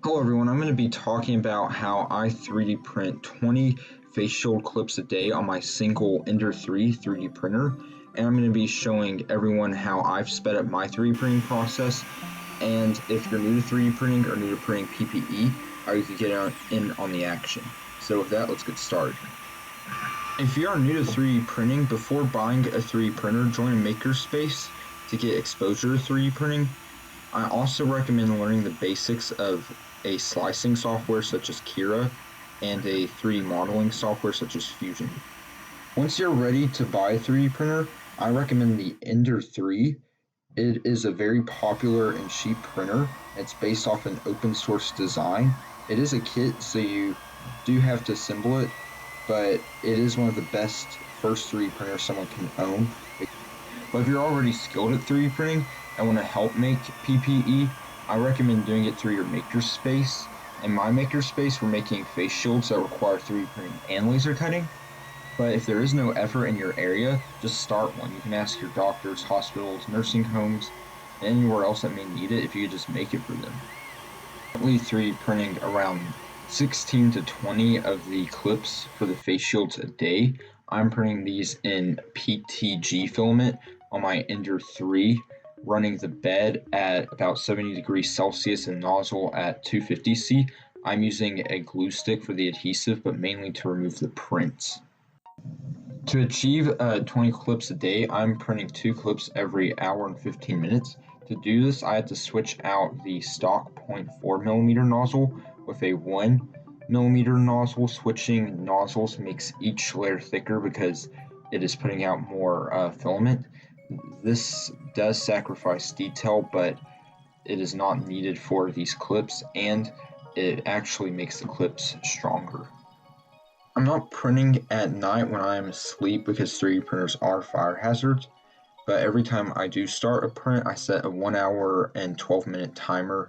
Hello everyone, I'm going to be talking about how I 3D print 20 face shield clips a day on my single Ender 3 3D printer, and I'm going to be showing everyone how I've sped up my 3D printing process, and if you're new to 3D printing or new to printing PPE, how you can get in on the action. So with that, let's get started. If you are new to 3D printing, before buying a 3D printer, join a makerspace to get exposure to 3D printing. I also recommend learning the basics of a slicing software such as Kira and a 3D modeling software such as Fusion. Once you're ready to buy a 3D printer, I recommend the Ender 3. It is a very popular and cheap printer. It's based off an open source design. It is a kit, so you do have to assemble it, but it is one of the best first 3D printers someone can own. But if you're already skilled at 3D printing and want to help make PPE, I recommend doing it through your makerspace. In my makerspace, we're making face shields that require 3D printing and laser cutting. But if there is no effort in your area, just start one. You can ask your doctors, hospitals, nursing homes, and anywhere else that may need it if you could just make it for them. Currently 3D printing around 16 to 20 of the clips for the face shields a day. I'm printing these in PTG filament on my Ender 3, running the bed at about 70 degrees Celsius and nozzle at 250 C. I'm using a glue stick for the adhesive, but mainly to remove the prints. To achieve 20 clips a day, I'm printing 2 clips every hour and 15 minutes. To do this, I had to switch out the stock 0.4mm nozzle with a 1mm nozzle. Switching nozzles makes each layer thicker because it is putting out more filament. This does sacrifice detail, but it is not needed for these clips, and it actually makes the clips stronger. I'm not printing at night when I am asleep because 3D printers are fire hazards, but every time I do start a print, I set a 1 hour and 12-minute timer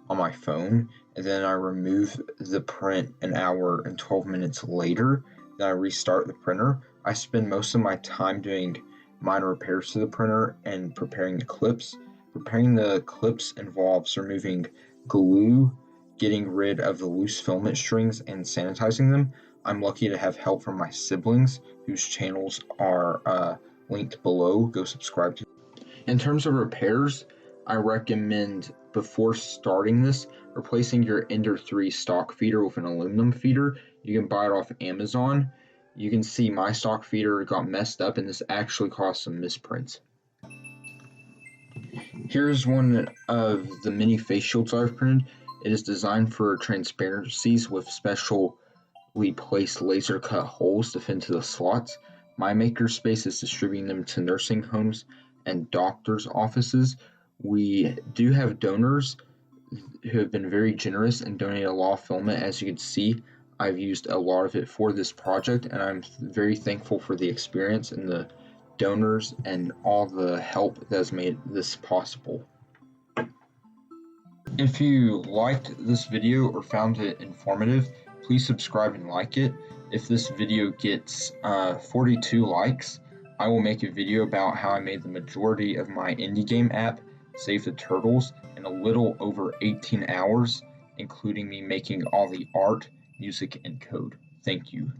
on my phone, and then I remove the print an hour and 12 minutes later. Then I restart the printer. I spend most of my time doing minor repairs to the printer and preparing the clips. Preparing the clips involves removing glue, getting rid of the loose filament strings, and sanitizing them. I'm lucky to have help from my siblings, whose channels are linked below. Go subscribe to them. In terms of repairs, I recommend before starting this, replacing your Ender 3 stock feeder with an aluminum feeder. You can buy it off Amazon. You can see my stock feeder got messed up, and this actually caused some misprints. Here's one of the many face shields I've printed. It is designed for transparencies with specially placed laser cut holes to fit into the slots. My makerspace is distributing them to nursing homes and doctors' offices. We do have donors who have been very generous and donated a lot of filament. As you can see, I've used a lot of it for this project, and I'm very thankful for the experience and the donors and all the help that has made this possible. If you liked this video or found it informative, please subscribe and like it. If this video gets 42 likes, I will make a video about how I made the majority of my indie game app, Save the Turtles, in a little over 18 hours, including me making all the art, music, and code. Thank you.